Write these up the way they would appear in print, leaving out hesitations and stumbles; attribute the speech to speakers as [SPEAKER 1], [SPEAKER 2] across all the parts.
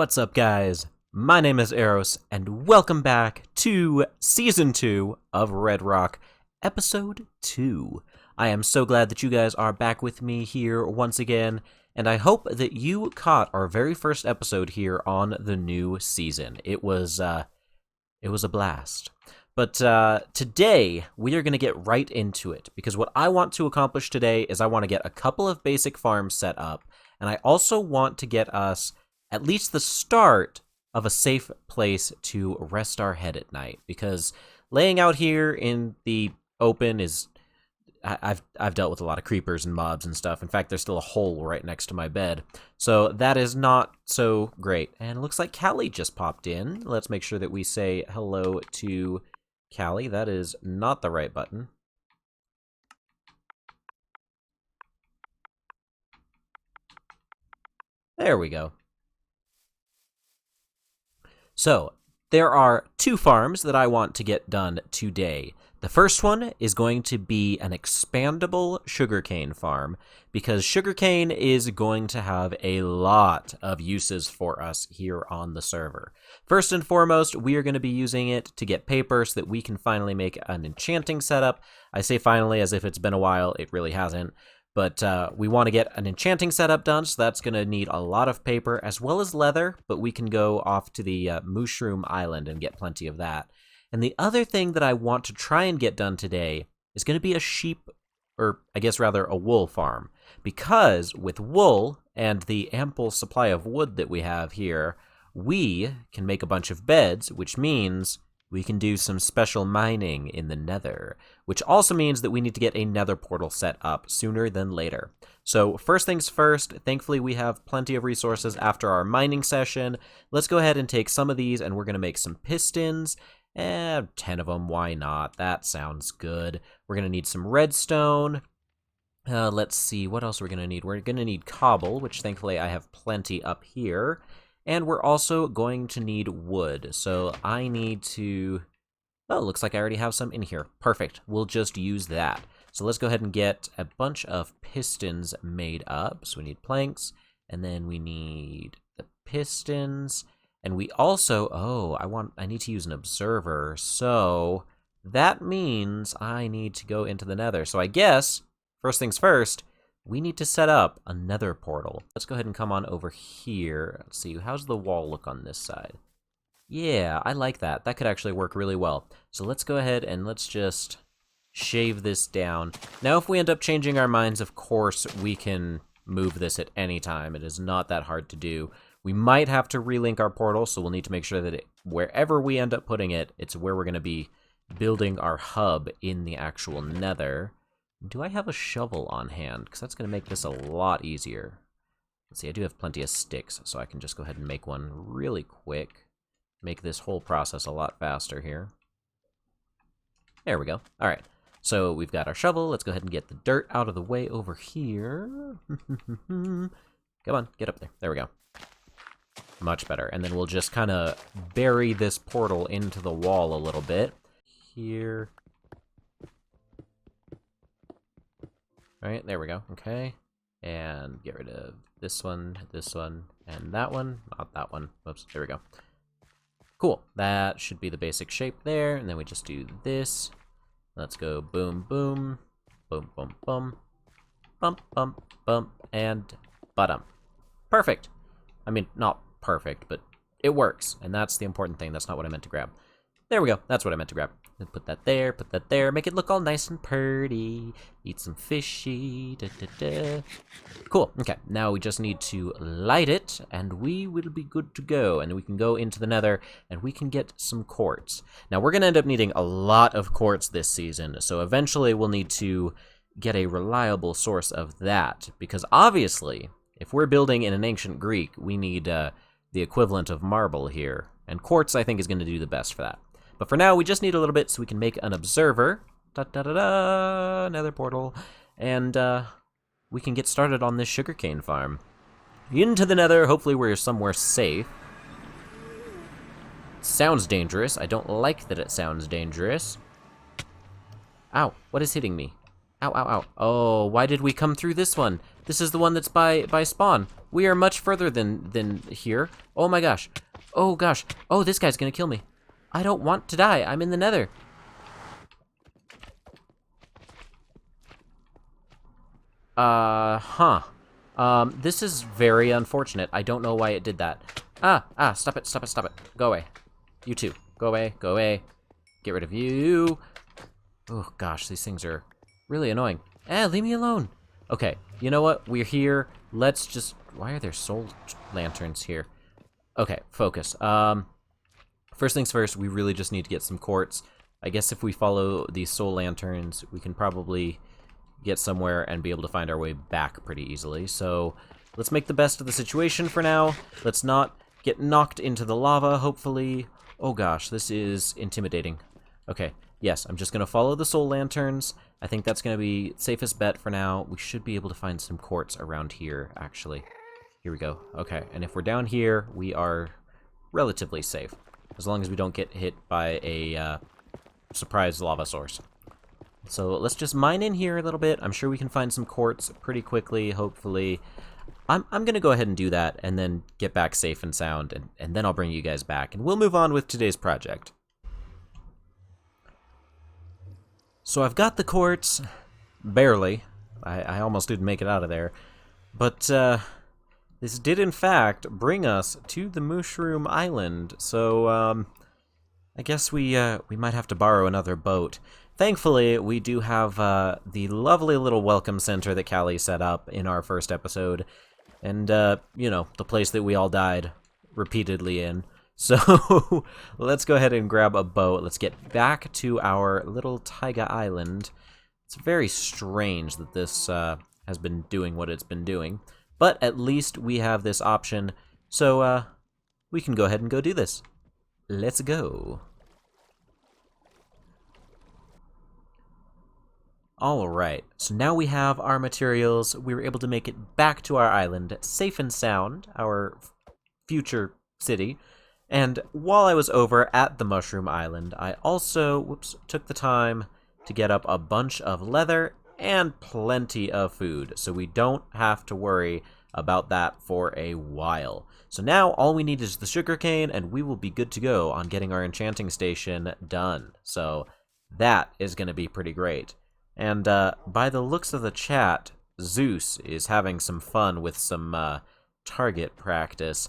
[SPEAKER 1] What's up, guys? My name is Eros, and welcome back to Season 2 of Redrock, Episode 2. I am so glad that you guys are back with me here once again, and I hope that you caught our very first episode here on the new season. It was a blast. But today, we are going to get right into it, because what I want to accomplish today is I want to get a couple of basic farms set up, and I also want to get us at least the start of a safe place to rest our head at night, because laying out here in the open is... I've dealt with a lot of creepers and mobs and stuff. In fact, there's still a hole right next to my bed. So that is not so great. And it looks like Cali just popped in. Let's make sure that we say hello to Cali. That is not the right button. There we go. So, there are two farms that I want to get done today. The first one is going to be an expandable sugarcane farm, because sugarcane is going to have a lot of uses for us here on the server. First and foremost, we are going to be using it to get paper so that we can finally make an enchanting setup. I say finally as if it's been a while, it really hasn't. But we want to get an enchanting setup done, so that's going to need a lot of paper as well as leather, but we can go off to the Mushroom Island and get plenty of that. And the other thing that I want to try and get done today is going to be a sheep, or I guess rather a wool farm. Because with wool and the ample supply of wood that we have here, we can make a bunch of beds, which means we can do some special mining in the nether, which also means that we need to get a nether portal set up sooner than later. So first things first, thankfully we have plenty of resources after our mining session. Let's go ahead and take some of these, and we're going to make some pistons. 10 of them, why not? That sounds good. We're going to need some redstone. Let's see, what else we're going to need? We're going to need cobble, which thankfully I have plenty up here. And we're also going to need wood, so I need to... Oh, looks like I already have some in here. Perfect. We'll just use that. So let's go ahead and get a bunch of pistons made up. So we need planks, and then we need the pistons, and we also... Oh, I need to use an observer, so that means I need to go into the nether. So I guess, first things first, we need to set up a nether portal. Let's go ahead and come on over here. Let's see, how's the wall look on this side? Yeah, I like that. That could actually work really well. So let's go ahead and let's just shave this down. Now, if we end up changing our minds, of course, we can move this at any time. It is not that hard to do. We might have to relink our portal, so we'll need to make sure that wherever we end up putting it, it's where we're going to be building our hub in the actual nether. Do I have a shovel on hand? Because that's going to make this a lot easier. Let's see, I do have plenty of sticks, so I can just go ahead and make one really quick. Make this whole process a lot faster here. There we go. All right, so we've got our shovel. Let's go ahead and get the dirt out of the way over here. Come on, get up there. There we go. Much better. And then we'll just kind of bury this portal into the wall a little bit. Here. All right, there we go. Okay. And get rid of this one, and that one. Not that one. Oops, there we go. Cool. That should be the basic shape there. And then we just do this. Let's go boom, boom, boom, boom, boom, bump, bump, bump, and bottom. Perfect. I mean, not perfect, but it works. And that's the important thing. That's not what I meant to grab. There we go. That's what I meant to grab. Put that there, make it look all nice and pretty. Eat some fishy, da, da, da. Cool, okay, now we just need to light it, and we will be good to go. And we can go into the nether, and we can get some quartz. Now, we're gonna end up needing a lot of quartz this season, so eventually we'll need to get a reliable source of that, because obviously, if we're building in an ancient Greek, we need the equivalent of marble here, and quartz, I think, is gonna do the best for that. But for now, we just need a little bit so we can make an observer. Da-da-da-da, nether portal. And we can get started on this sugarcane farm. Into the nether, hopefully we're somewhere safe. Sounds dangerous. I don't like that it sounds dangerous. Ow, what is hitting me? Ow, ow, ow. Oh, why did we come through this one? This is the one that's by spawn. We are much further than here. Oh my gosh. Oh gosh. Oh, this guy's gonna kill me. I don't want to die. I'm in the nether. This is very unfortunate. I don't know why it did that. Stop it, stop it, stop it. Go away. You too. Go away, go away. Get rid of you. Oh gosh, these things are really annoying. Leave me alone. Okay, you know what? We're here. Let's just... Why are there soul lanterns here? Okay, focus. First things first, we really just need to get some quartz. I guess if we follow these soul lanterns, we can probably get somewhere and be able to find our way back pretty easily. So let's make the best of the situation for now. Let's not get knocked into the lava, hopefully. Oh gosh, this is intimidating. Okay, yes, I'm just going to follow the soul lanterns. I think that's going to be safest bet for now. We should be able to find some quartz around here, actually. Here we go. Okay, and if we're down here, we are relatively safe. As long as we don't get hit by a surprise lava source. So let's just mine in here a little bit. I'm sure we can find some quartz pretty quickly, hopefully. I'm going to go ahead and do that and then get back safe and sound, and then I'll bring you guys back, and we'll move on with today's project. So I've got the quartz, barely. I almost didn't make it out of there. But this did in fact bring us to the Mushroom Island, so I guess we might have to borrow another boat. Thankfully, we do have the lovely little welcome center that Cali set up in our first episode. And, you know, the place that we all died repeatedly in. So, let's go ahead and grab a boat. Let's get back to our little Taiga Island. It's very strange that this has been doing what it's been doing. But at least we have this option. So, we can go ahead and go do this. Let's go. Alright, so now we have our materials. We were able to make it back to our island, safe and sound, our future city. And while I was over at the Mushroom Island, I also, took the time to get up a bunch of leather and plenty of food, so we don't have to worry about that for a while. So now all we need is the sugarcane, and we will be good to go on getting our enchanting station done. So that is going to be pretty great. And by the looks of the chat, Zeus is having some fun with some target practice.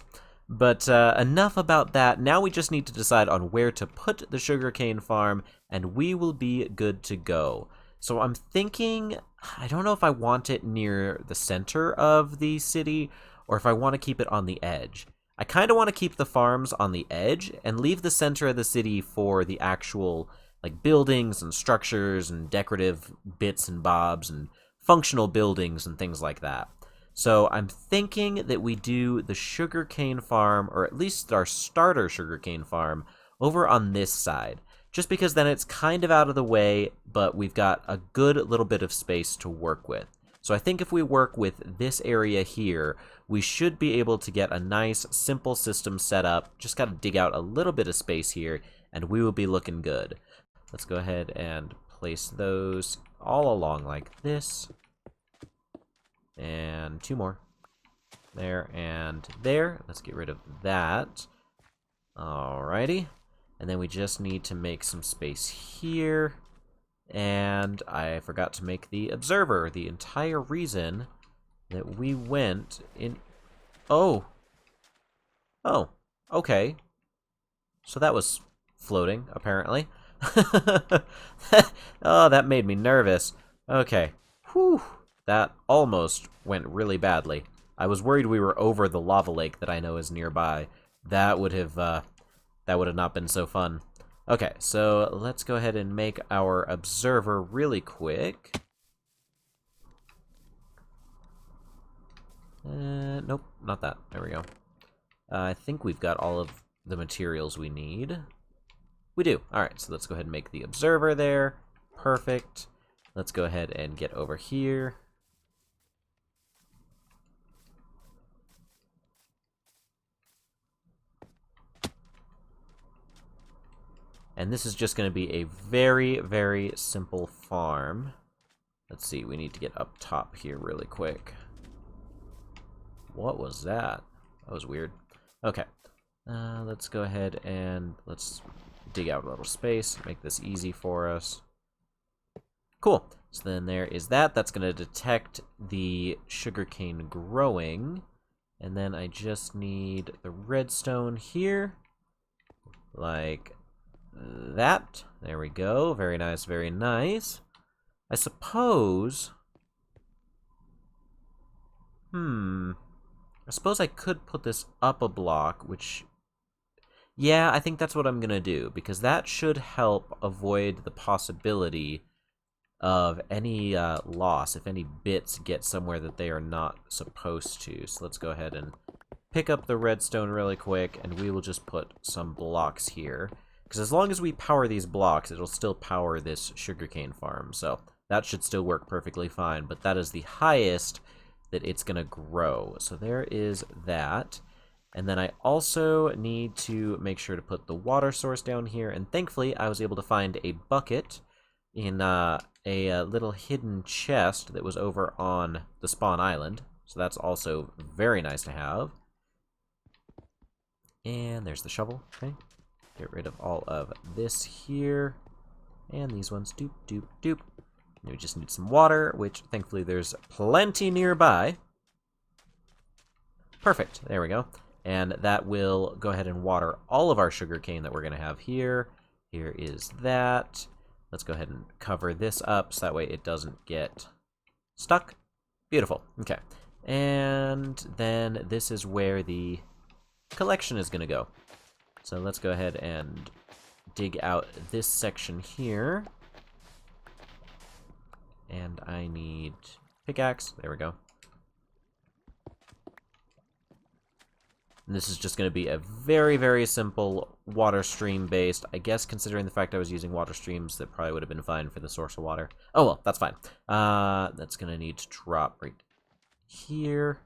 [SPEAKER 1] But enough about that. Now we just need to decide on where to put the sugarcane farm, and we will be good to go. So I'm thinking, I don't know if I want it near the center of the city, or if I want to keep it on the edge. I kind of want to keep the farms on the edge, and leave the center of the city for the actual like buildings and structures and decorative bits and bobs and functional buildings and things like that. So I'm thinking that we do the sugarcane farm, or at least our starter sugarcane farm, over on this side. Just because then it's kind of out of the way, but we've got a good little bit of space to work with. So I think if we work with this area here, we should be able to get a nice, simple system set up. Just got to dig out a little bit of space here, and we will be looking good. Let's go ahead and place those all along like this. And two more. There and there. Let's get rid of that. Alrighty. And then we just need to make some space here. And I forgot to make the observer. The entire reason that we went in... Oh. Oh. Okay. So that was floating, apparently. Oh, that made me nervous. Okay. Whew. That almost went really badly. I was worried we were over the lava lake that I know is nearby. That would have not been so fun. Okay, so let's go ahead and make our observer really quick. Nope, not that. There we go. I think we've got all of the materials we need. We do. Alright, so let's go ahead and make the observer there. Perfect. Let's go ahead and get over here. And this is just going to be a very, very simple farm. Let's see, we need to get up top here really quick. What was that? That was weird. Okay. Let's go ahead and let's dig out a little space, make this easy for us. Cool. So then there is that. That's going to detect the sugarcane growing. And then I just need the redstone here. Like that. There we go. Very nice, very nice. I suppose... I suppose I could put this up a block, which... Yeah, I think that's what I'm going to do, because that should help avoid the possibility of any loss, if any bits get somewhere that they are not supposed to. So let's go ahead and pick up the redstone really quick, and we will just put some blocks here. Because as long as we power these blocks, it'll still power this sugarcane farm. So that should still work perfectly fine, but that is the highest that it's going to grow. So there is that. And then I also need to make sure to put the water source down here. And thankfully, I was able to find a bucket in a little hidden chest that was over on the spawn island. So that's also very nice to have. And there's the shovel. Okay. Get rid of all of this here. And these ones. Doop, doop, doop. And we just need some water, which thankfully there's plenty nearby. Perfect. There we go. And that will go ahead and water all of our sugarcane that we're going to have here. Here is that. Let's go ahead and cover this up so that way it doesn't get stuck. Beautiful. Okay. And then this is where the collection is going to go. So let's go ahead and dig out this section here. And I need pickaxe. There we go. And this is just going to be a very, very simple water stream based. I guess considering the fact I was using water streams, that probably would have been fine for the source of water. Oh well, that's fine. That's going to need to drop right here.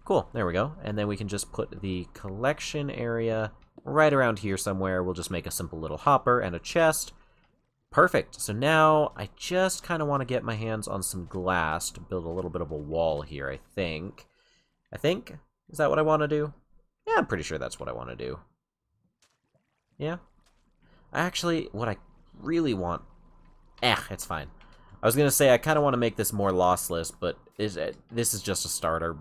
[SPEAKER 1] Cool, there we go. And then we can just put the collection area right around here somewhere. We'll just make a simple little hopper and a chest. Perfect. So now I just kind of want to get my hands on some glass to build a little bit of a wall here, I think. Is that what I want to do? Yeah, I'm pretty sure that's what I want to do. Yeah. Actually, what I really want... it's fine. I was going to say I kind of want to make this more lossless, but this is just a starter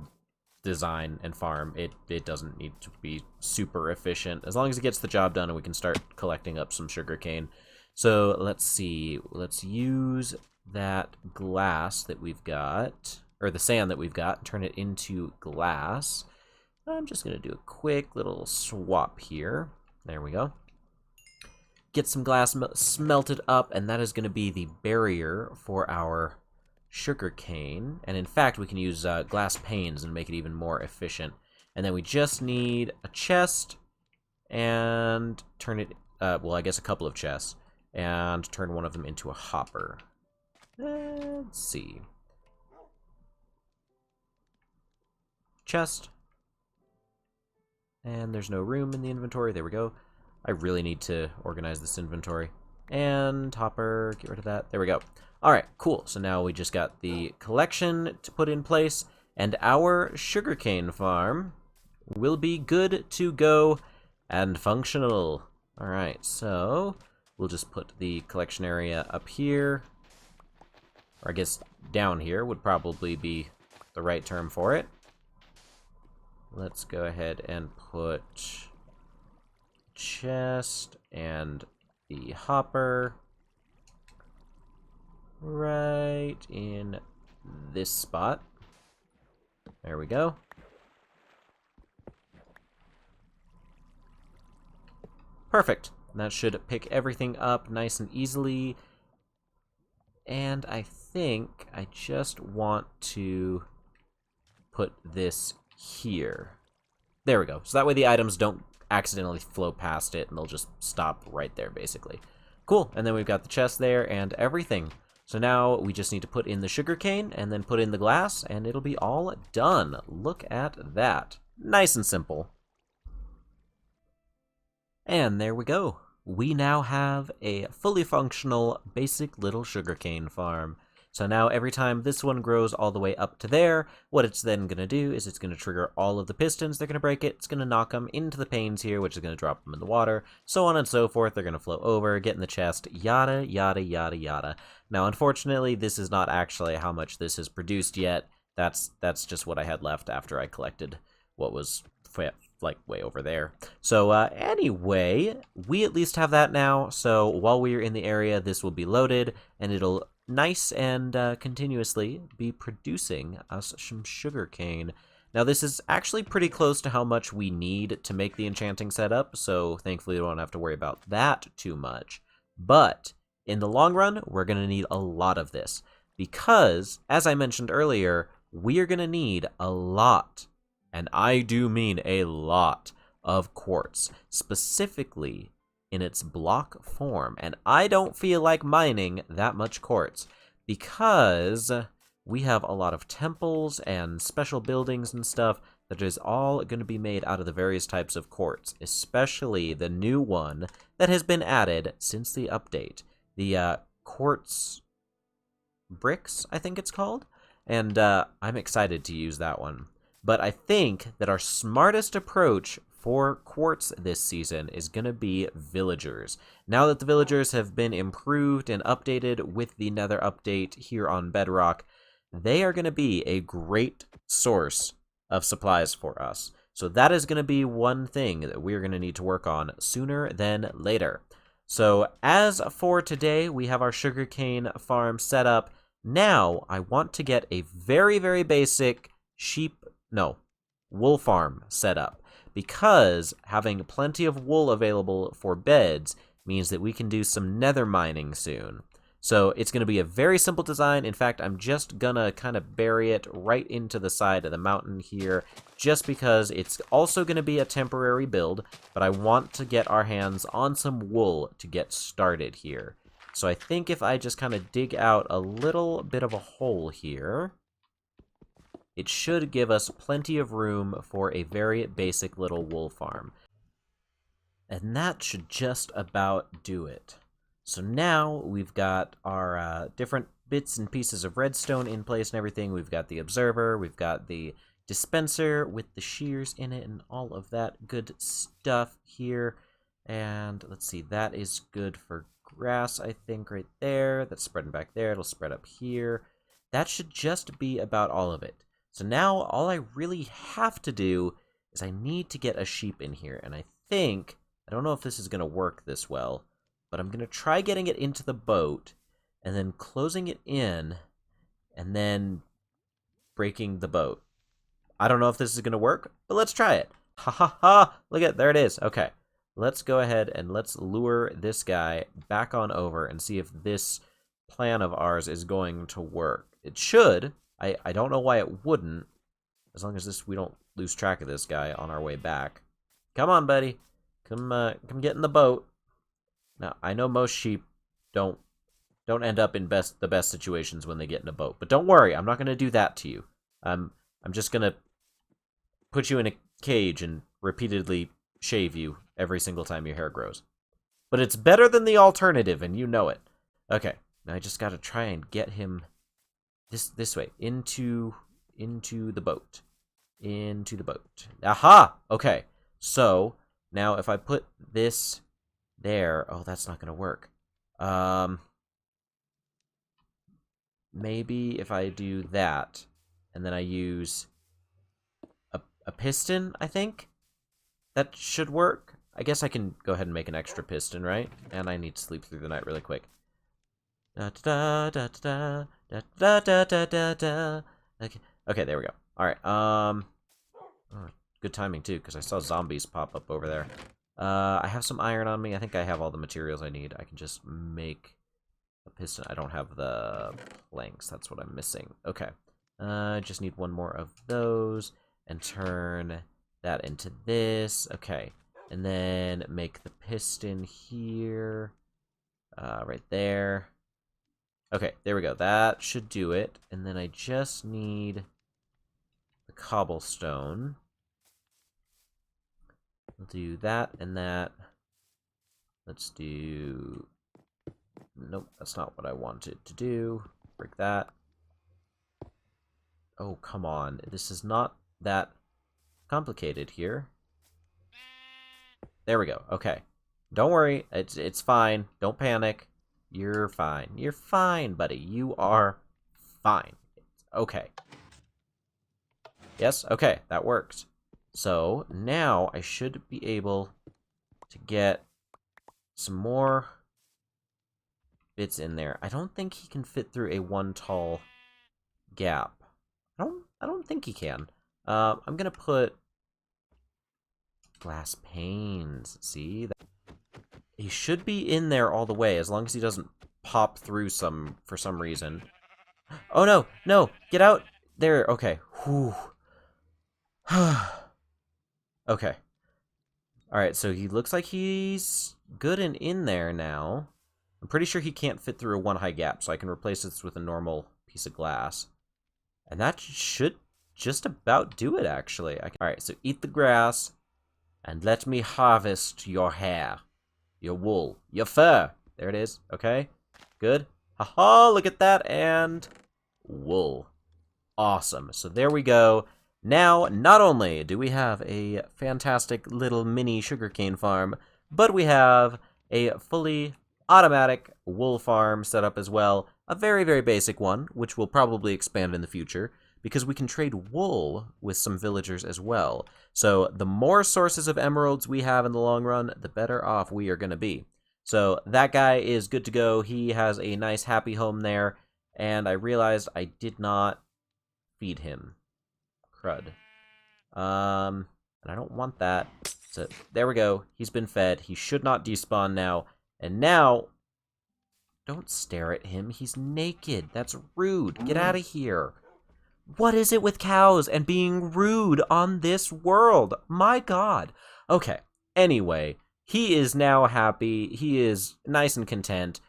[SPEAKER 1] design and farm. It doesn't need to be super efficient. As long as it gets the job done and we can start collecting up some sugarcane. So let's see. Let's use that glass that we've got... or the sand that we've got, and turn it into glass. I'm just going to do a quick little swap here. There we go. Get some glass smelted up, and that is going to be the barrier for our sugarcane. And in fact, we can use glass panes and make it even more efficient. And then we just need a chest, and turn it, well, I guess a couple of chests, and turn one of them into a hopper. Let's see. Chest. And there's no room in the inventory. There we go. I really need to organize this inventory. And hopper, get rid of that. There we go. Alright, cool. So now we just got the collection to put in place, and our sugarcane farm will be good to go and functional. Alright, so we'll just put the collection area up here. Or I guess down here would probably be the right term for it. Let's go ahead and put chest and the hopper right in this spot. There we go. Perfect. That should pick everything up nice and easily. And I think I just want to put this here. There we go. So that way the items don't accidentally flow past it, and they'll just stop right there, basically. Cool. And then we've got the chest there and everything. So now we just need to put in the sugarcane and then put in the glass, and it'll be all done. Look at that. Nice and simple. And there we go. We now have a fully functional, basic little sugarcane farm. So now every time this one grows all the way up to there, what it's then going to do is it's going to trigger all of the pistons. They're going to break it. It's going to knock them into the panes here, which is going to drop them in the water, so on and so forth. They're going to flow over, get in the chest, yada, yada, yada, yada. Now, unfortunately, this is not actually how much this has produced yet. That's just what I had left after I collected what was like way over there. So anyway, we at least have that now. So while we're in the area, this will be loaded, and it'll nice and continuously be producing us some sugarcane. Now this is actually pretty close to how much we need to make the enchanting setup, so thankfully we don't have to worry about that too much. But in the long run, we're going to need a lot of this, because, as I mentioned earlier, we are going to need a lot, and I do mean a lot, of quartz, specifically in its block form. And I don't feel like mining that much quartz, because we have a lot of temples and special buildings and stuff that is all going to be made out of the various types of quartz, especially the new one that has been added since the update. The quartz bricks, I think it's called. And I'm excited to use that one. But I think that our smartest approach for quartz this season is going to be villagers. Now that the villagers have been improved and updated with the Nether update here on Bedrock, they are going to be a great source of supplies for us. So that is going to be one thing that we're going to need to work on sooner than later. So as for today, we have our sugarcane farm set up. Now I want to get a very, very basic wool farm set up, because having plenty of wool available for beds means that we can do some nether mining soon. So it's going to be a very simple design. In fact, I'm just going to kind of bury it right into the side of the mountain here, just because it's also going to be a temporary build, but I want to get our hands on some wool to get started here. So I think if I just kind of dig out a little bit of a hole here, it should give us plenty of room for a very basic little wool farm. And that should just about do it. So now we've got our different bits and pieces of redstone in place and everything. We've got the observer, we've got the dispenser with the shears in it and all of that good stuff here. And let's see, that is good for grass, I think, right there. That's spreading back there. It'll spread up here. That should just be about all of it. So now all I really have to do is I need to get a sheep in here. And I don't know if this is going to work this well, but I'm going to try getting it into the boat and then closing it in and then breaking the boat. I don't know if this is going to work, but let's try it. Ha ha ha! Look at, there it is. Okay, let's go ahead and let's lure this guy back on over and see if this plan of ours is going to work. It should. I don't know why it wouldn't, as long as we don't lose track of this guy on our way back. Come on, buddy. Come get in the boat. Now, I know most sheep don't end up in the best situations when they get in a boat, but don't worry, I'm not going to do that to you. I'm just going to put you in a cage and repeatedly shave you every single time your hair grows. But it's better than the alternative, and you know it. Okay, now I just got to try and get him this way, into the boat. Into the boat. Aha! Okay, so now if I put this there, oh, that's not going to work. Maybe if I do that, and then I use a piston, I think that should work. I guess I can go ahead and make an extra piston, right? And I need to sleep through the night really quick. Da da da da da da da da da da. Okay, there we go. All right. Oh, good timing too, because I saw zombies pop up over there. I have some iron on me. I think I have all the materials I need. I can just make a piston. I don't have the planks. That's what I'm missing. Okay. I just need one more of those and turn that into this. Okay. And then make the piston here. Right there. Okay, there we go. That should do it. And then I just need the cobblestone. We'll do that and that. Let's do... Nope, that's not what I wanted to do. break that. Oh, come on. This is not that complicated here. There we go. Okay. Don't worry. It's fine. Don't panic. You're fine. You're fine, buddy. You are fine. Okay. Yes? Okay. That works. So, now I should be able to get some more bits in there. I don't think he can fit through a one tall gap. I don't think he can. I'm gonna put glass panes. See? He should be in there all the way, as long as he doesn't pop through for some reason. Oh no, no, get out! There, okay. Whew. Okay. Alright, so he looks like he's good and in there now. I'm pretty sure he can't fit through a one high gap, so I can replace this with a normal piece of glass. And that should just about do it, actually. Alright, so eat the grass, and let me harvest your hair, your wool, your fur. There it is, okay? Good. Haha, look at that, and wool. Awesome. So there we go. Now, not only do we have a fantastic little mini sugarcane farm, but we have a fully automatic wool farm set up as well. A very, very basic one, which will probably expand in the future, because we can trade wool with some villagers as well. So the more sources of emeralds we have in the long run, the better off we are going to be. So that guy is good to go. He has a nice happy home there, and I realized I did not feed him. Crud. And I don't want that. So there we go. He's been fed. He should not despawn now. And now, don't stare at him. He's naked. That's rude. Get out of here. What is it with cows and being rude on this world? My God. Okay. Anyway, he is now happy. He is nice and content.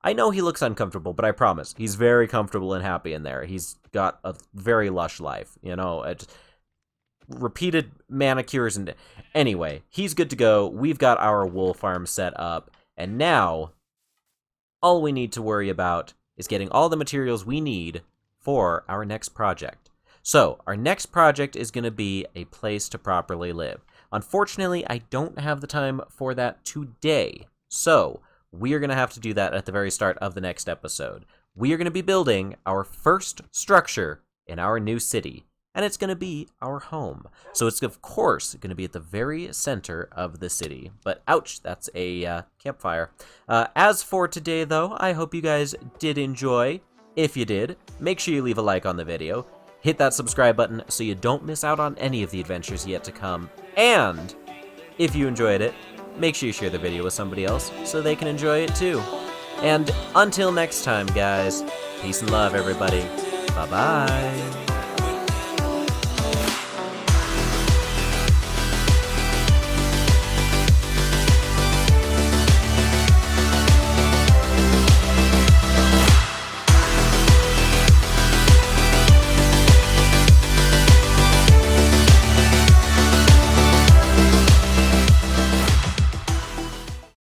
[SPEAKER 1] I know he looks uncomfortable, but I promise, he's very comfortable and happy in there. He's got a very lush life, you know, repeated manicures and... Anyway, he's good to go. We've got our wool farm set up, and now, all we need to worry about is getting all the materials we need for our next project. So, our next project is going to be a place to properly live. Unfortunately, I don't have the time for that today, so we are going to have to do that at the very start of the next episode. We are going to be building our first structure in our new city, and it's going to be our home. So it's, of course, going to be at the very center of the city. But, ouch, that's a campfire. As for today, though, I hope you guys did enjoy. If you did, make sure you leave a like on the video. Hit that subscribe button so you don't miss out on any of the adventures yet to come. And if you enjoyed it, make sure you share the video with somebody else so they can enjoy it too. And until next time, guys, peace and love, everybody. Bye-bye.